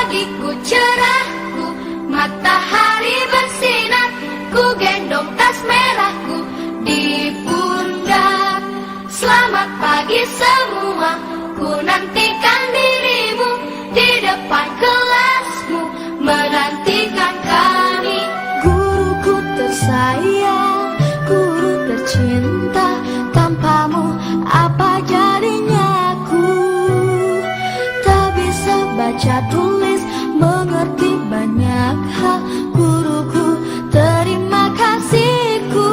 pagiku cerahku, matahari bersinar, ku gendong tas merahku di pundak. Selamat pagi semua, ku nantikan dirimu di depan kelasmu, menantikan kami. Guruku tersayang, guru tercinta, tanpamu apa jadinya aku? Tak bisa baca tulis, mengerti banyak hal. Guruku, terima kasihku.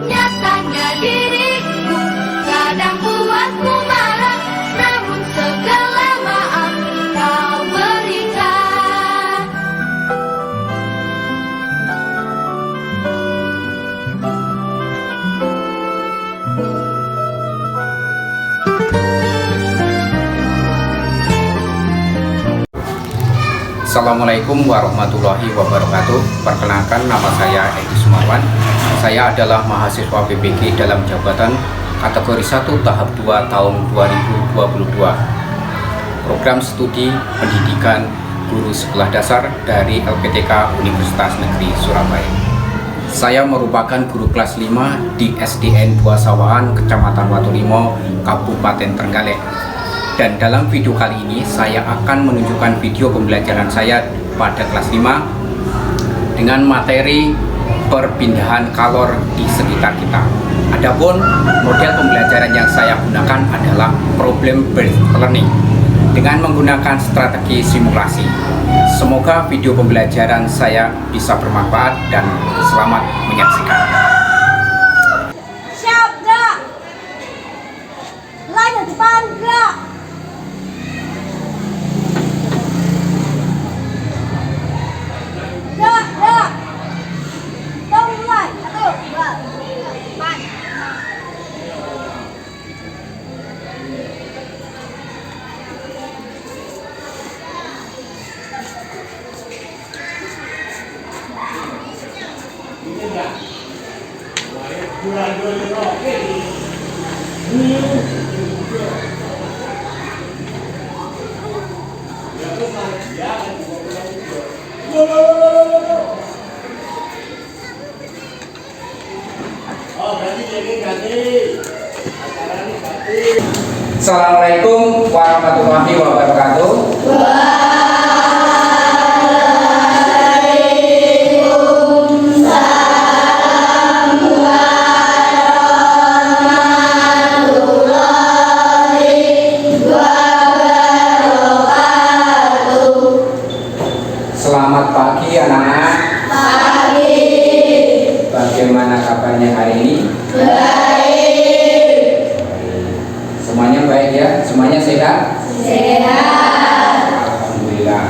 Nyatanya diriku kadang buatmu marah, namun segala maaf kau berikan. Assalamualaikum warahmatullahi wabarakatuh. Perkenalkan, nama saya Edi Sumarwan. Saya adalah mahasiswa PPG dalam jabatan kategori 1 tahap 2 tahun 2022. Program studi pendidikan guru sekolah dasar dari LPTK Universitas Negeri Surabaya. Saya merupakan guru kelas 5 di SDN Dua Sawahan, Kecamatan Watulimo, Kabupaten Trenggalek. Dan dalam video kali ini saya akan menunjukkan video pembelajaran saya pada kelas 5 dengan materi perpindahan kalor di sekitar kita. Adapun model pembelajaran yang saya gunakan adalah problem based learning dengan menggunakan strategi simulasi. Semoga video pembelajaran saya bisa bermanfaat dan selamat menyaksikan. Siap, gerak. Line di depan, gerak. Gerak. Tunggu mulai. 1, 2, 4. Assalamualaikum warahmatullahi wabarakatuh. Selamat pagi anak-anak. Pagi. Bagaimana kabarnya hari ini? Baik. Semuanya baik ya? Semuanya sehat? Sehat. Alhamdulillah.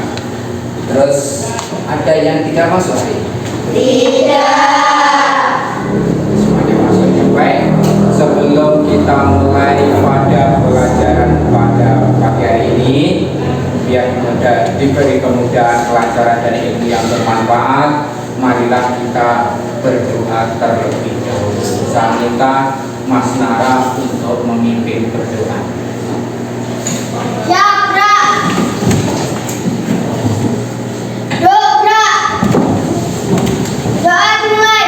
Terus ada yang tidak masuk hari ini? Tidak. Semuanya masuk ya. Baik. Sebelum kita mulai pada pelajaran pada pagi hari ini, biar diberi kemudahan, kelancaran dan ilmu yang bermanfaat, marilah kita berdoa terlebih dahulu. Saya minta Mas Nara untuk memimpin berdoa. Jabrak. Dobrak. Doa dimulai.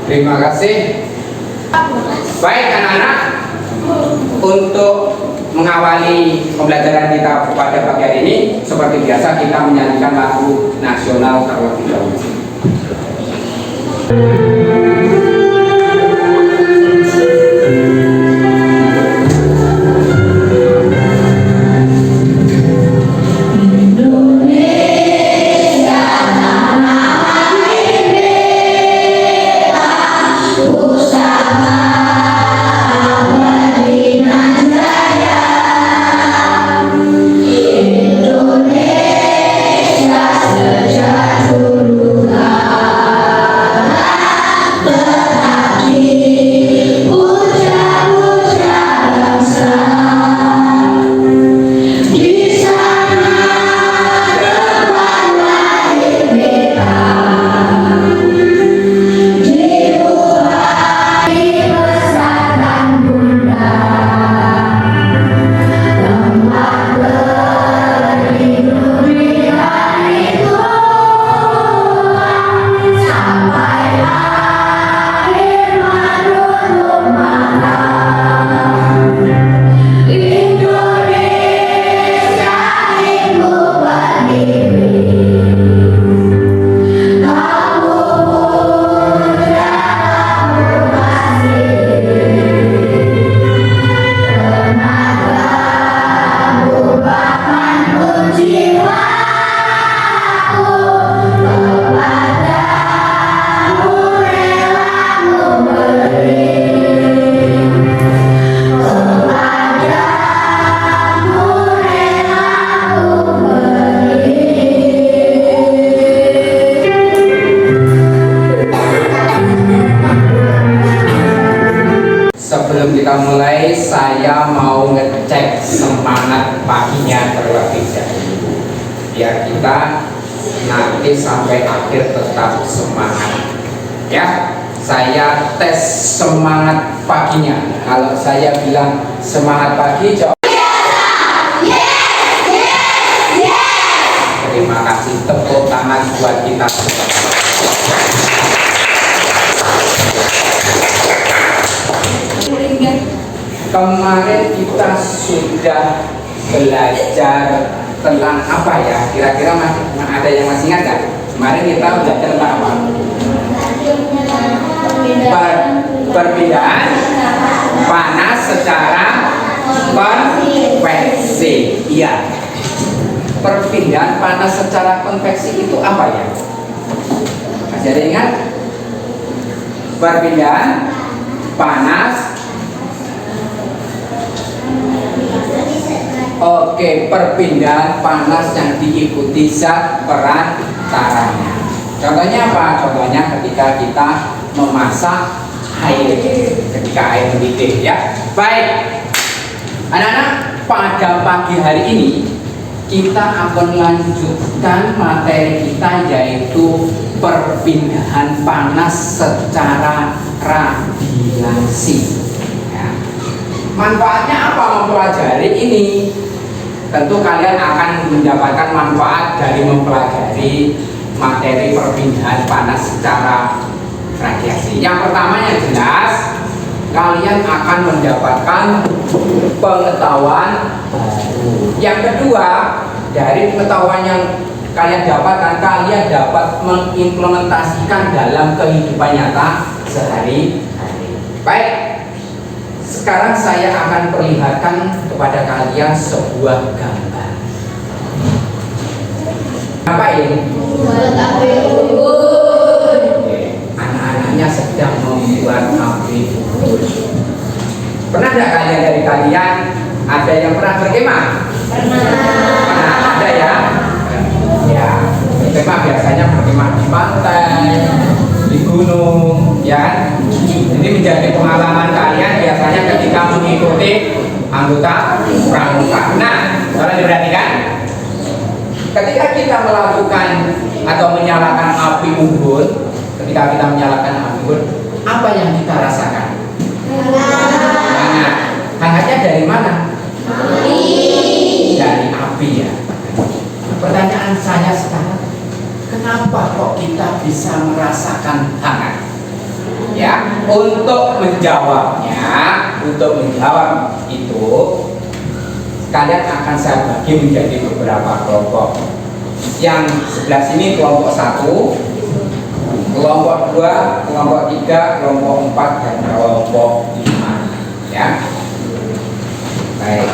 Terima kasih. Baik anak-anak, untuk mengawali pembelajaran kita pada pagi hari ini, seperti biasa kita menyanyikan lagu nasional terlebih dahulu. Sebelum kita mulai, saya mau ngecek semangat paginya terlebih dahulu, biar kita nanti sampai akhir tetap semangat. Ya, saya tes semangat paginya. Kalau saya bilang semangat pagi, jawab. Terima kasih, tepuk tangan buat kita semua. Kemarin kita sudah belajar tentang apa ya? Kira-kira ada yang masih ingat nggak? Kemarin kita belajar tentang apa? Perbedaan panas secara konveksi. Iya. Perbedaan panas secara konveksi itu apa ya? Masih ada yang ingat? Perbedaan panas. Oke, perpindahan panas yang diikuti zat perantaranya. Contohnya apa? Contohnya ketika kita memasak air, ketika air mendidih, ya. Baik, anak-anak, pada pagi hari ini kita akan lanjutkan materi kita, yaitu perpindahan panas secara radiasi. Manfaatnya apa mempelajari ini? Tentu kalian akan mendapatkan manfaat dari mempelajari materi perpindahan panas secara radiasi. Yang pertama yang jelas, kalian akan mendapatkan pengetahuan baru. Yang kedua, dari pengetahuan yang kalian dapatkan, kalian dapat mengimplementasikan dalam kehidupan nyata sehari-hari. Baik. Sekarang saya akan perlihatkan kepada kalian sebuah gambar. Apa ini? Anak-anaknya sedang membuat api unggun. Pernah tidak kalian dari kalian ada yang pernah berkemah? Pernah. Ada ya? Ya. Berkemah biasanya berkemah di pantai, di gunung, ya. Ini menjadi pengalaman kalian biasanya ketika mengikuti anggota pramuka. Nah, tolong diperhatikan. Ketika kita melakukan atau menyalakan api unggun, ketika kita menyalakan api unggun, apa yang kita rasakan? Hangat. Hangatnya dari mana? Dari api, ya. Pertanyaan saya sekarang, kenapa kok kita bisa merasakan hangat? Ya, untuk menjawab itu, kalian akan saya bagi menjadi beberapa kelompok. Yang sebelah sini kelompok 1, kelompok 2, kelompok 3, kelompok 4, dan kelompok 5 ya. Baik,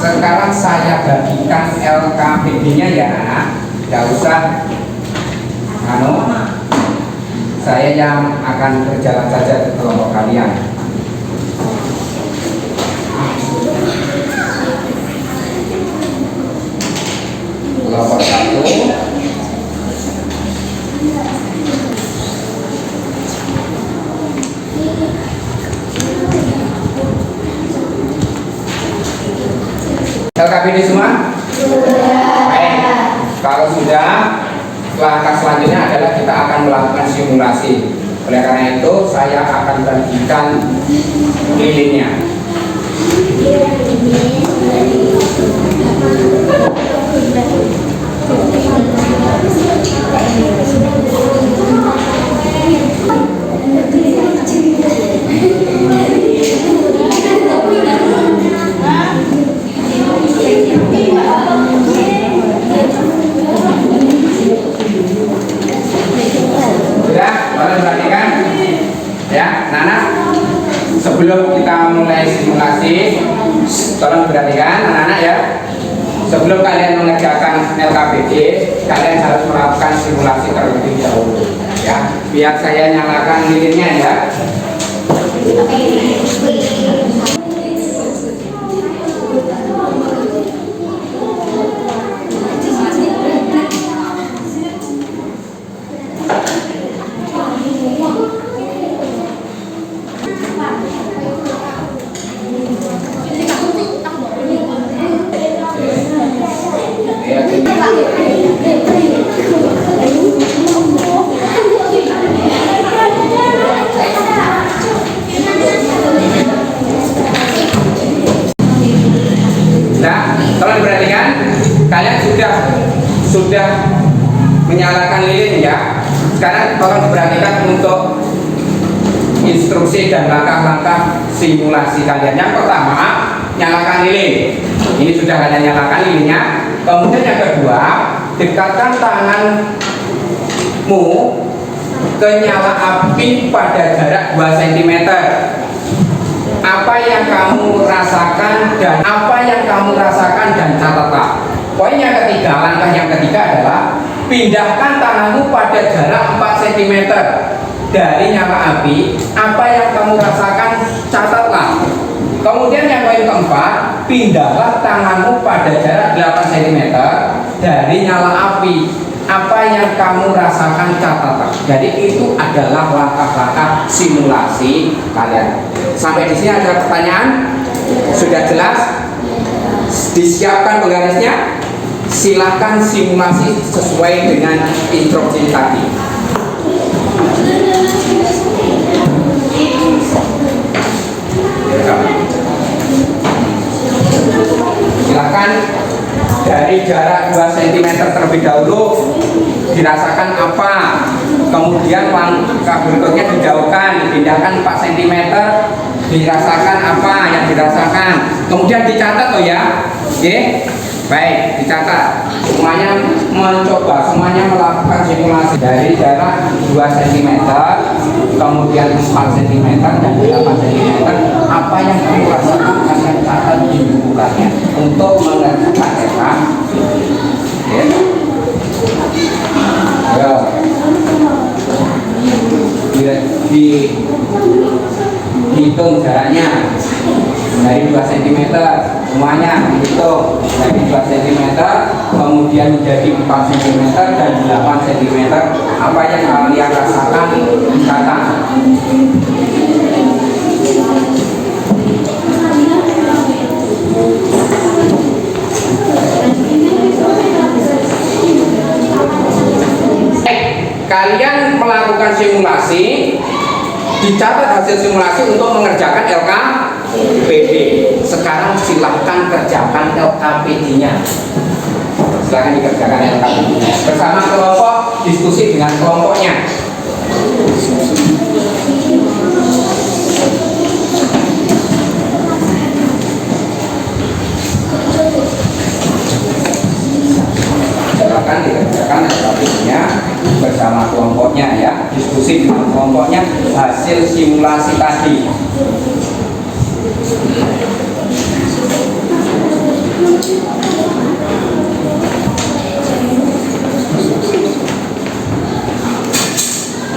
sekarang saya bagikan LKPD-nya ya anak, tidak usah saya yang akan berjalan saja ke kelompok kalian. Kelompok 1, LKPD semua? Baik. Kalau sudah, langkah selanjutnya adalah kita akan melakukan simulasi. Oleh karena itu, saya akan bagikan lilinnya. Sebelum kita mulai simulasi, tolong perhatikan anak-anak ya. Sebelum kalian mengerjakan LKPD, kalian harus melakukan simulasi terlebih dahulu ya. Biar saya nyalakan lilinnya ya. Tolong perhatikan, kalian sudah menyalakan lilin ya. Sekarang tolong perhatikan untuk instruksi dan langkah-langkah simulasi kalian. Yang pertama, nyalakan lilin. Ini sudah kalian nyalakan lilinnya. Kemudian yang kedua, dekatkan tanganmu ke nyala api pada jarak 2 cm. Apa yang kamu rasakan dan catatlah. Poin yang ketiga, langkah yang ketiga adalah pindahkan tanganmu pada jarak 4 cm dari nyala api. Apa yang kamu rasakan, catatlah. Kemudian yang poin keempat, pindahlah tanganmu pada jarak 8 cm dari nyala api. Apa yang kamu rasakan, catatlah. Jadi itu adalah langkah-langkah simulasi kalian. Sampai di sini ada pertanyaan? Sudah jelas? Disiapkan penggarisnya? Silakan simulasi sesuai dengan instruksi tadi. Silakan dari jarak 2 cm terlebih dahulu dirasakan apa, kemudian langkah berikutnya dijauhkan, dipindahkan 4 cm, dirasakan apa yang dirasakan, kemudian dicatat ya. Oke, baik, dicatat. Semuanya mencoba, semuanya melakukan simulasi dari jarak 2 cm, kemudian 4 cm dan 8 cm. Apa yang kamu rasakan kalian catat di buku kalian untuk mengerjakan dihitung jaraknya dari 2 cm, semuanya dihitung dari 2 cm, kemudian menjadi 4 cm dan 8 cm. Apa yang kalian rasakan, catat. Kalian melakukan simulasi, dicatat hasil simulasi untuk mengerjakan LKPD. Sekarang silahkan kerjakan LKPD-nya. Silahkan dikerjakan LKPD-nya bersama kelompok, diskusi dengan kelompoknya. Silakan dikerjakan LKPD-nya bersama kelompok. diskusi dengan kelompoknya hasil simulasi tadi.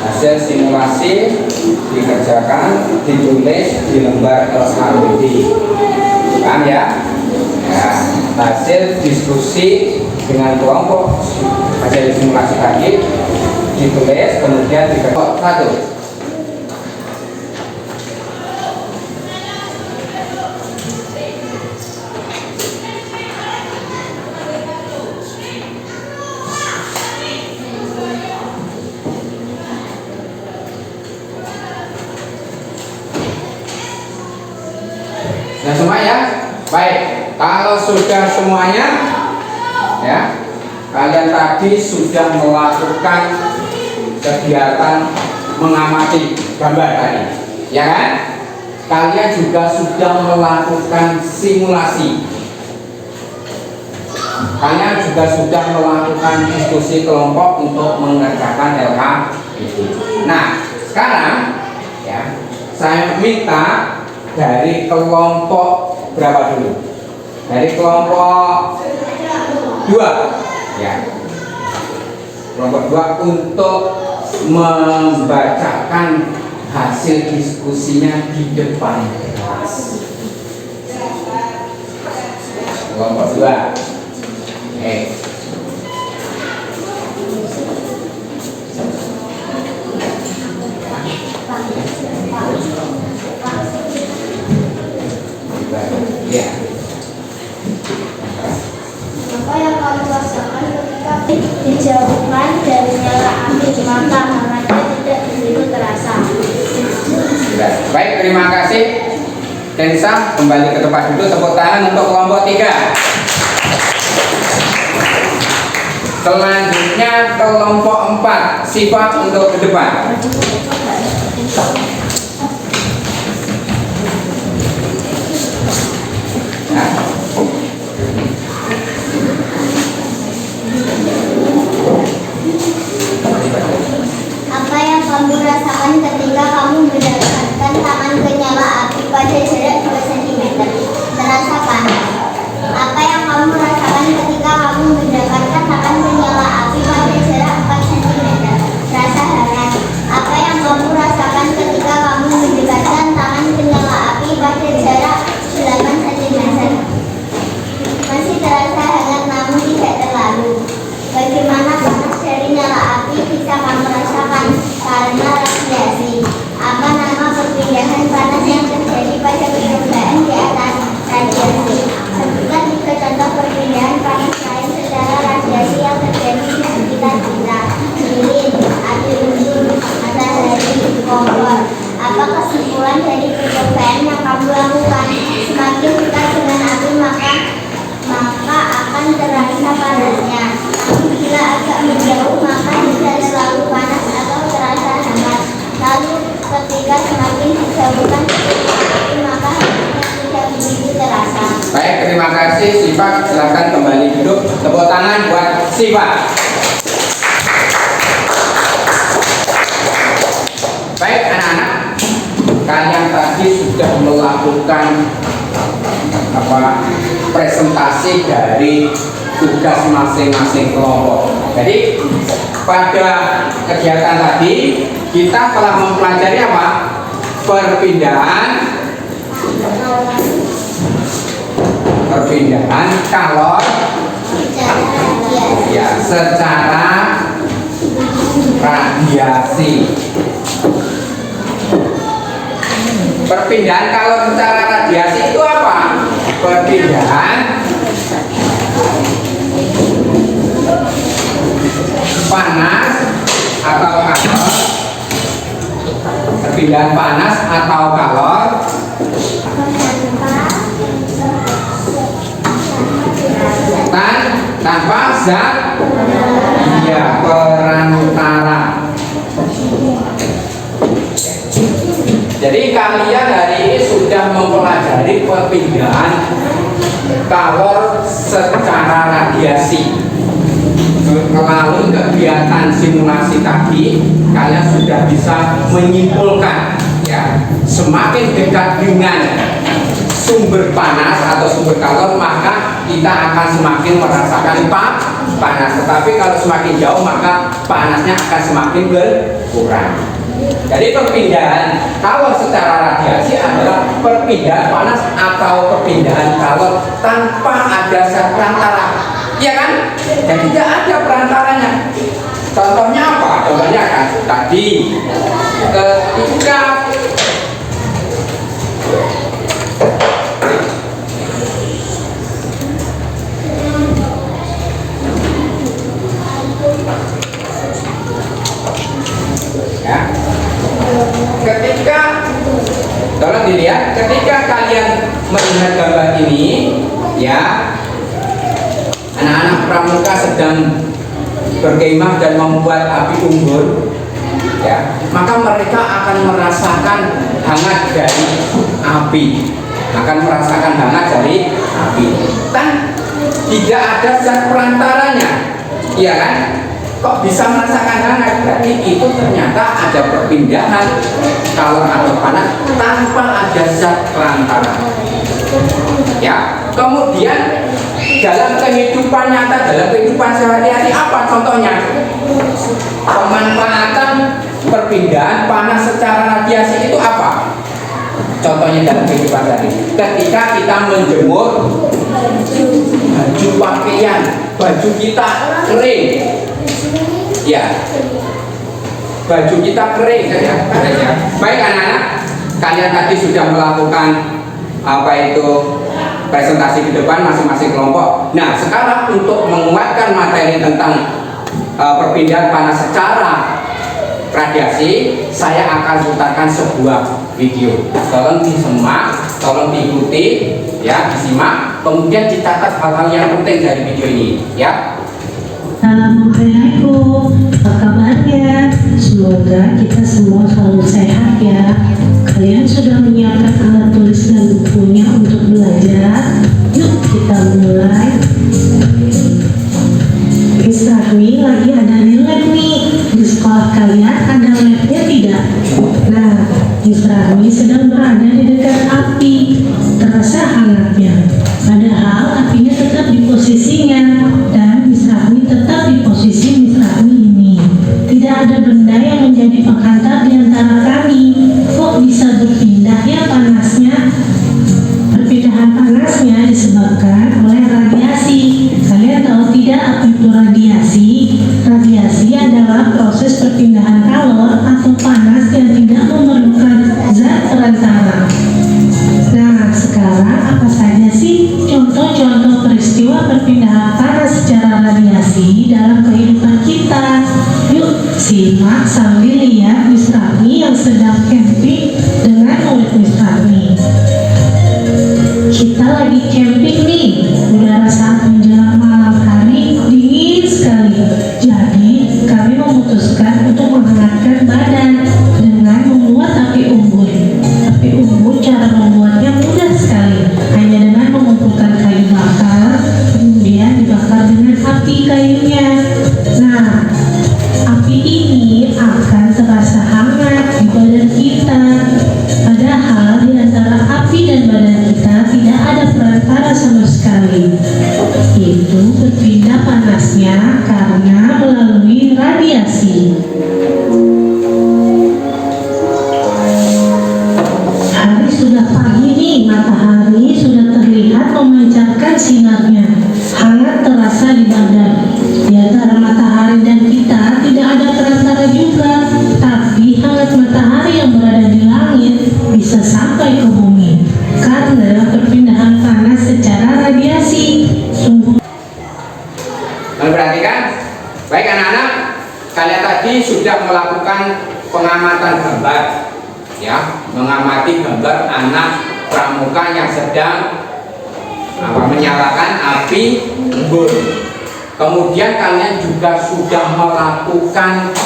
Hasil simulasi dikerjakan, ditulis di lembar LKWD. Paham ya? Ya, hasil diskusi dengan kelompok hasil simulasi tadi ditulis, kemudian dikerjakan. Satu. Nah, semua ya? Baik, kalau sudah semuanya ya, kalian tadi sudah melakukan kegiatan mengamati gambar tadi, ya kan? Kalian juga sudah melakukan simulasi. Kalian juga sudah melakukan diskusi kelompok untuk mengerjakan LKWD. Nah, sekarang ya, saya minta dari kelompok berapa dulu? Dari kelompok 2 ya. Kelompok 2 untuk membacakan hasil diskusinya di depan kelas. Kelompok 2. Ya. Apa yang kamu rasakan ketika dijauhkan dari nyala api, maka hangatnya tidak begitu terasa? Baik, terima kasih. Densa, kembali ke tempat duduk. Tepuk tangan untuk kelompok 3. Selanjutnya kelompok 4. Sifat untuk ke depan. Apa yang kamu rasakan ketika kamu mendekatkan tangan ke nyala api pada jarak 2 cm? Terasa panas. Apa yang kamu rasakan ketika kamu mendekatkan tangan ke nyala api pada jarak 4 cm? Rasa hangat. Apa yang kamu rasakan ketika kamu mendekatkan tangan ke nyala api pada jarak 8 cm? Masih terasa hangat namun tidak terlalu. Bagaimana panas dari nyala api bisa kamu rasakan? Karena radiasi. Apa nama perpindahan panas yang terjadi pada percobaan di atas radiasi? Sebutkan 3 contoh perpindahan panas lain secara radiasi yang terjadi di sekitar kita. Lilin, api unggun, matahari, kompor. Apa kesimpulan dari percobaan yang kamu lakukan? Semakin dekat dengan api maka akan terasa panasnya. Bila agak menjauh maka tidak selalu panas atau terasa hangat. Lalu ketika semakin dijauhkan maka hangatnya tidak begitu terasa. Baik, terima kasih Sifat. Silakan kembali duduk. Tepuk tangan buat Sifat. Baik anak-anak, kalian tadi sudah melakukan presentasi dari tugas masing-masing kelompok. Jadi pada kegiatan tadi kita telah mempelajari apa? Perpindahan kalor ya secara radiasi. Perpindahan kalor secara radiasi itu apa? Perpindahan panas atau kalor, perpindahan panas atau kalor tanpa zat ya perantara. Jadi kalian hari ini sudah mempelajari perpindahan kalor secara radiasi. melalui kegiatan simulasi tadi kalian sudah bisa menyimpulkan ya, semakin dekat dengan sumber panas atau sumber kalor maka kita akan semakin merasakan panas, tetapi kalau semakin jauh maka panasnya akan semakin berkurang. Jadi perpindahan kalor secara radiasi adalah perpindahan panas atau perpindahan kalor tanpa ada zat perantara, ya kan? Jadi tidak ada perantaranya. Contohnya apa? Contohnya kan tadi ketika ya, tolong dilihat, ketika kalian melihat gambar ini ya, anak-anak pramuka sedang berkemah dan membuat api unggun ya, maka mereka akan merasakan hangat dari api, dan tidak ada zat perantaranya, ya kan? Kok bisa merasakan hangat? Berarti itu ternyata ada perpindahan kalor atau panas tanpa ada zat perantara. Ya, kemudian dalam kehidupan nyata, dalam kehidupan sehari-hari apa contohnya? Pemanfaatan perpindahan panas secara radiasi itu apa? Contohnya dalam kehidupan sehari, ketika kita menjemur baju pakaian, baju kita kering, ya, baju kita kering ya. Baik anak-anak, kalian tadi sudah melakukan presentasi ke depan masing-masing kelompok. Nah, sekarang untuk menguatkan materi tentang perpindahan panas secara radiasi, saya akan putarkan sebuah video. Tolong disimak, tolong diikuti, ya, disimak. Kemudian dicatat hal-hal yang penting dari video ini, ya. Assalamualaikum, apa kabarnya? Semoga kita semua selalu sehat ya. Kalian sudah menyiapkan alat tulis dan bukunya untuk belajar? Yuk kita mulai. Miss Rahmi lagi ada lab nih. Di sekolah kalian ada labnya tidak? Nah, Miss Rahmi sedang berada di dekat api. Terasa hangatnya. Padahal apinya tetap di posisinya dan Miss Rahmi tetap di posisi Miss Rahmi ini. Tidak ada benda yang menjadi penghantar di antara kami. Kok bisa berpindah ya panasnya? Perpindahan panasnya disebabkan oleh radiasi. Kalian tahu tidak apa itu radiasi? Radiasi adalah proses perpindahan kalor atau panas yang tidak memerlukan zat perantara. Nah, sekarang apa saja sih contoh-contoh peristiwa perpindahan panas secara radiasi dalam kehidupan kita? Yuk simak sambil lihat Miss Rahmi yang sedang camping dengan murid Miss Rahmi. Kita lagi camping nih, udara saat menjelang malam hari dingin sekali. Jadi kami memutuskan untuk menghangatkan badan dengan membuat api unggun. Api unggun cara membuatnya mudah sekali, hanya dengan mengumpulkan kayu bakar, kemudian dibakar dengan api kayunya. Nah, api ini akan terasa hangat di badan kita. Padahal di antara api dan badan kita tidak ada perantara sama sekali. Itu berpindah panasnya karena melalui radiasi. Hari sudah pagi nih, matahari sudah terlihat memancarkan sinarnya. Hangat terasa di badan. Di antara matahari dan kita tidak ada perantara juga, tapi hangat matahari yang berada di langit bisa sampai ke bumi karena perpindahan panas secara radiasi. Sungguh. Perhatikan, baik anak-anak, kalian tadi sudah melakukan pengamatan gambar, ya, mengamati gambar anak pramuka yang sedang menyalakan api unggun. Kemudian kalian juga sudah melakukan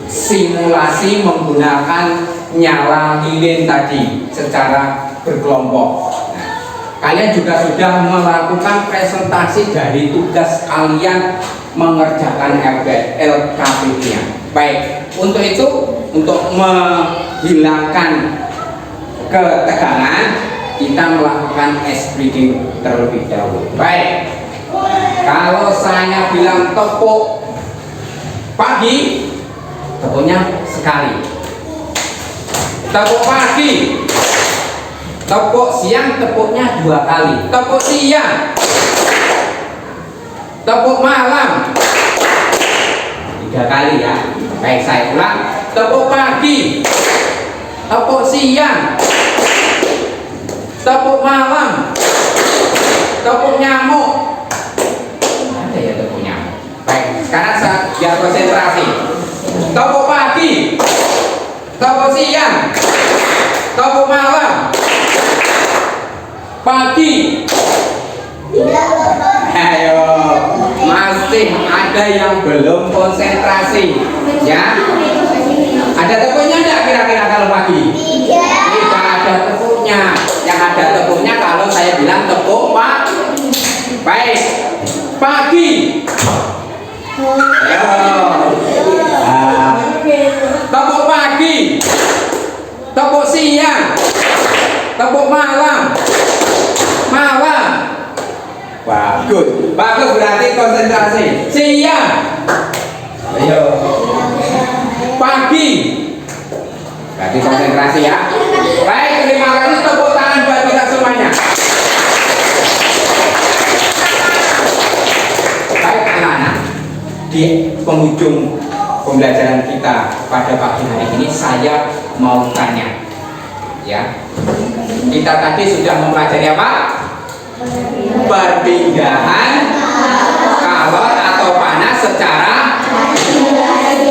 simulasi menggunakan nyala lilin tadi secara berkelompok. Nah, Kalian juga sudah melakukan presentasi dari tugas kalian mengerjakan LKPP-nya. Baik, untuk itu, untuk menghilangkan ketegangan, kita melakukan ice breathing terlebih dahulu. Baik, kalau saya bilang tepuk pagi, tepuknya sekali. Tepuk pagi, tepuk siang, tepuknya 2 kali. Tepuk siang, tepuk malam 3 kali ya. Baik, saya ulang. Tepuk pagi, tepuk siang, tepuk malam, tepuk nyamuk. Ada ya tepuk nyamuk. Baik, sekarang saya biar konsentrasi. Tepuk pagi, tepuk siang, tepuk malam, pagi. Ayo, masih ada yang belum konsentrasi ya. Ada tepuknya enggak kira-kira kalau pagi? Tidak ada tepuknya. Yang ada tepuknya kalau saya bilang tepuk pak. Baik, pagi. Ayo. Tepuk pagi, tepuk siang, tepuk malam, malam. Bagus, bagus, berarti konsentrasi. Siang, ayo. Pagi, berarti konsentrasi ya. Baik, terima kasih, tepuk tangan buat kita semuanya. Baik anak-anak, di penghujung pembelajaran kita pada pagi hari ini saya mau tanya ya, kita tadi sudah mempelajari apa? Perpindahan kalor atau panas secara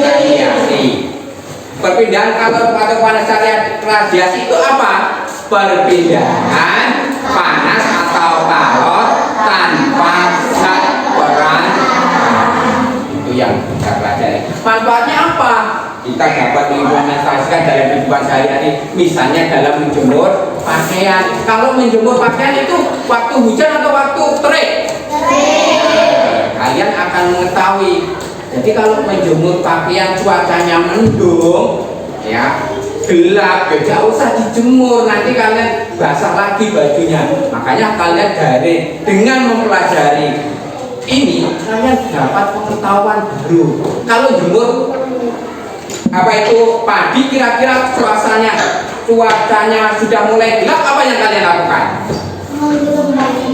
radiasi. Perpindahan kalor atau panas secara radiasi itu apa? Perpindahan panas atau kalor tanpa zat perantara. Itu yang kita pelajari. Manfaatnya apa? Kita dapat mengimplementasikan dalam kehidupan sehari-hari. Misalnya dalam menjemur pakaian. Kalau menjemur pakaian itu waktu hujan atau waktu terik? Kalian akan mengetahui. Jadi kalau menjemur pakaian cuacanya mendung, ya gelap, ya tidak usah dijemur. Nanti kalian basah lagi bajunya. Makanya kalian dengan mempelajari ini kalian dapat pengetahuan baru. Kalau jemur apa itu pagi, kira-kira cuacanya sudah mulai gelap, apa yang kalian lakukan?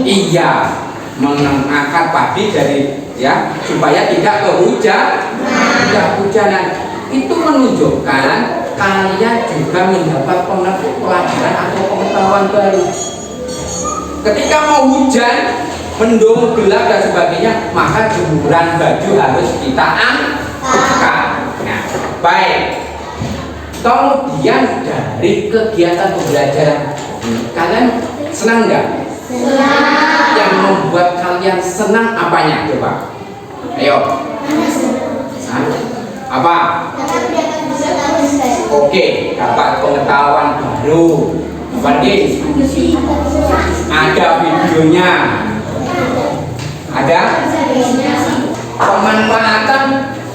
Iya, mengangkat padi dari ya supaya tidak kehujanan. Itu menunjukkan kalian juga mendapat pelajaran atau pengetahuan baru. Ketika mau hujan, mendung, gelap dan sebagainya, maka jemuran baju harus kita angkat. Nah, baik. Kemudian dari kegiatan pembelajaran, kalian senang nggak? Senang. Yang membuat kalian senang apanya? Coba. Ayo. Apa? Oke, dapat pengetahuan baru. Banding. Ada videonya. Ada pemanfaatan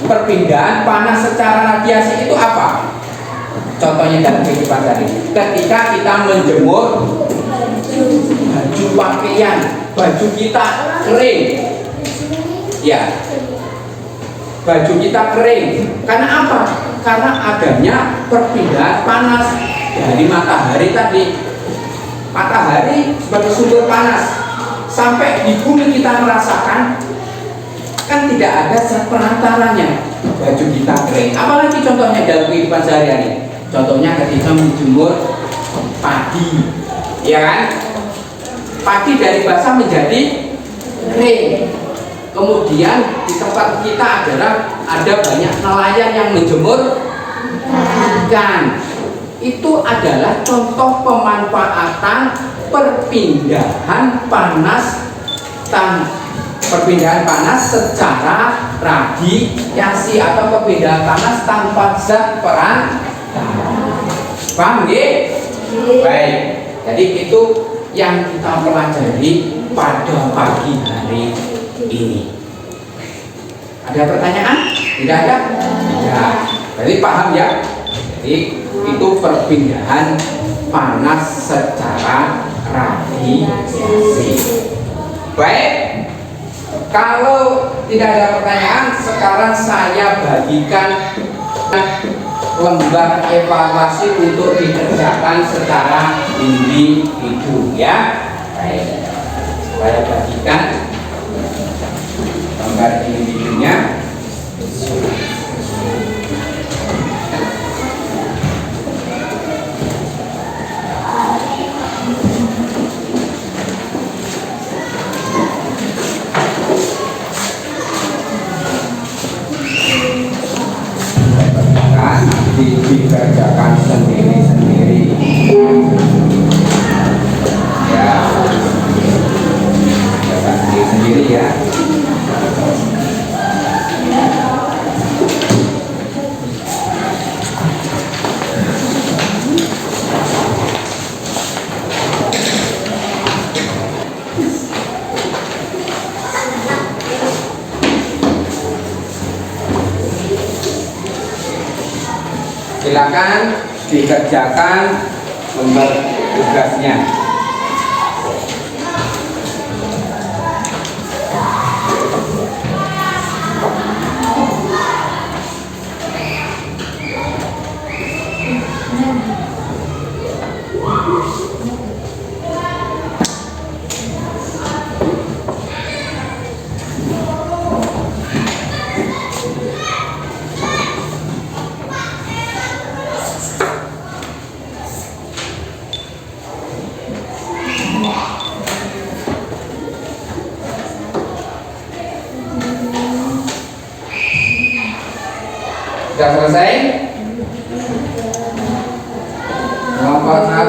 perpindahan panas secara radiasi itu apa? Contohnya dalam kehidupan tadi, ketika kita menjemur baju pakaian, baju kita kering, ya, baju kita kering. Karena apa? Karena adanya perpindahan panas dari matahari tadi. Matahari sebagai sumber panas sampai di bumi kita merasakan, kan tidak ada zat perantaranya, baju kita kering. Apalagi contohnya dalam kehidupan sehari-hari. Contohnya ketika menjemur padi, ya kan? Padi dari basah menjadi kering. Kemudian di tempat kita adalah ada banyak nelayan yang menjemur ikan. Itu adalah contoh pemanfaatan perpindahan panas secara radiasi atau perpindahan panas tanpa zat perantara. Paham nggih? Baik. Jadi itu yang kita pelajari pada pagi hari ini? Ada pertanyaan? Tidak ada? Tidak. Jadi paham ya? Jadi itu perpindahan panas secara radiasi. Baik, kalau tidak ada pertanyaan, sekarang saya bagikan lembar evaluasi untuk dikerjakan secara individu ya. Baik, saya bagikan lembar individunya. Dikerjakan sendiri-sendiri ya, kerjakan sendiri-sendiri ya. Silakan dikerjakan lembar tugasnya. Sudah selesai? Kelompok 1.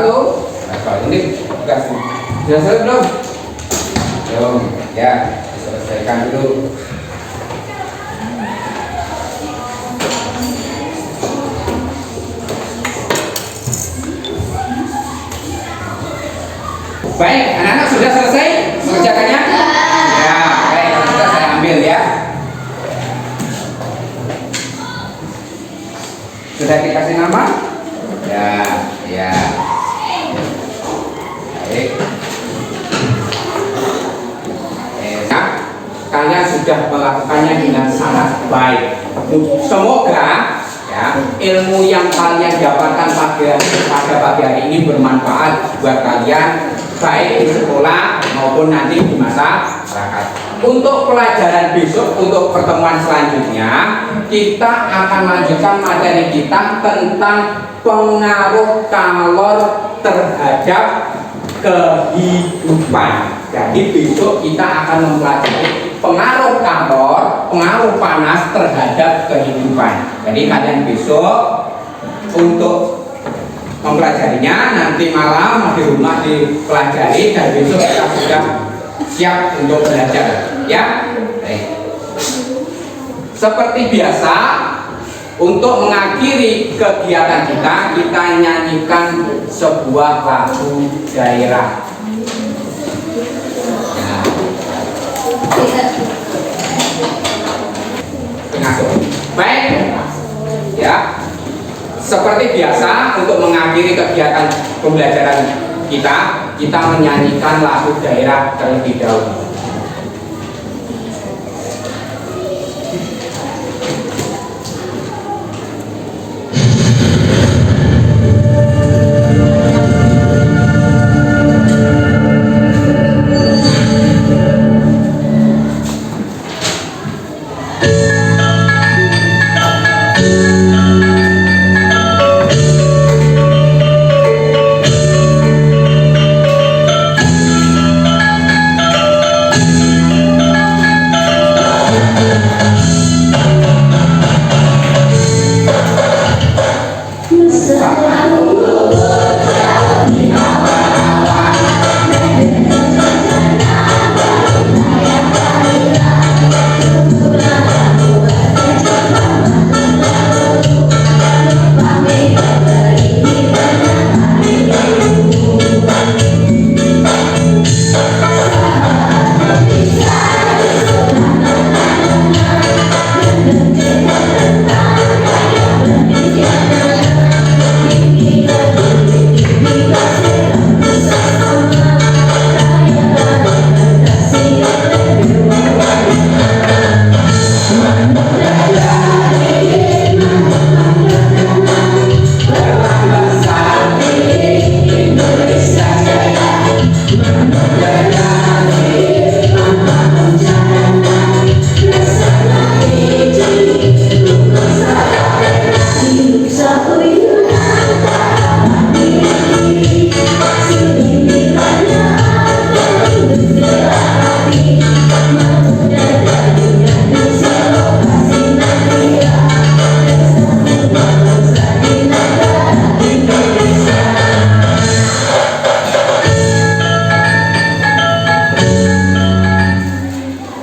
Nah, ini tugas. Sudah selesai belum? Belum. Ya, selesaikan dulu. Baik, anak-anak sudah selesai mengerjakannya? Ya, baik. Kita saya ambil ya. Sudah dikasih nama? Ya, ya. Baik. Nah, kalian sudah melakukannya dengan sangat baik. Semoga ya ilmu yang kalian dapatkan pada pagi hari ini bermanfaat buat kalian, baik di sekolah maupun nanti di masyarakat. Untuk pelajaran besok, untuk pertemuan selanjutnya, kita akan lanjutkan materi kita tentang pengaruh kalor terhadap kehidupan. Jadi besok kita akan mempelajari pengaruh kalor, pengaruh panas terhadap kehidupan. Jadi kalian besok untuk mempelajarinya, nanti malam di rumah dipelajari, dan besok kita sudah siap untuk belajar ya. Seperti biasa, untuk mengakhiri kegiatan kita nyanyikan sebuah lagu daerah ya. Baik ya, seperti biasa untuk mengakhiri kegiatan pembelajaran kita menyanyikan lagu daerah terlebih dahulu.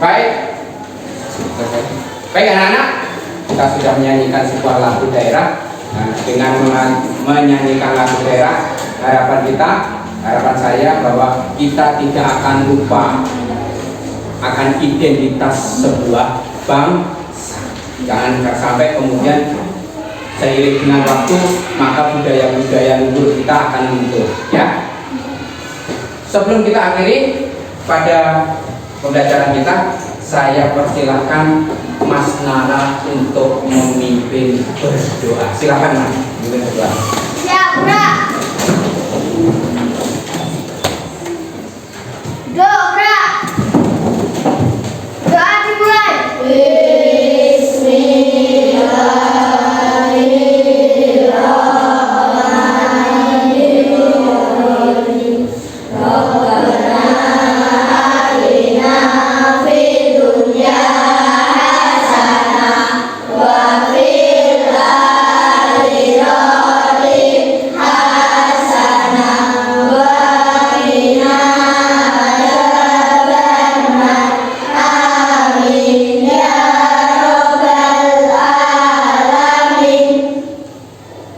Baik. Baik anak-anak, kita sudah menyanyikan sebuah lagu daerah. Nah, dengan menyanyikan lagu daerah, harapan saya bahwa kita tidak akan lupa akan identitas sebuah bangsa. Jangan sampai kemudian seiring dengan waktu maka budaya-budaya luhur kita akan muncul, ya. Sebelum kita akhiri pada pembelajaran kita, saya persilahkan Mas Nara untuk memimpin berdoa. Silakan Mas, memimpin berdoa. Siap, Bra. Doa. Doa dimulai.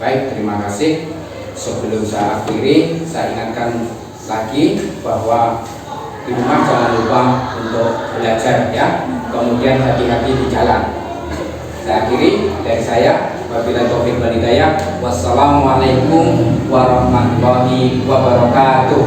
Baik, terima kasih. Sebelum saya akhiri, saya ingatkan lagi bahwa di rumah jangan lupa untuk belajar, ya. Kemudian hati-hati di jalan. Saya akhiri dari saya. Wabillahi taufiq wal hidayah. Wassalamualaikum warahmatullahi wabarakatuh.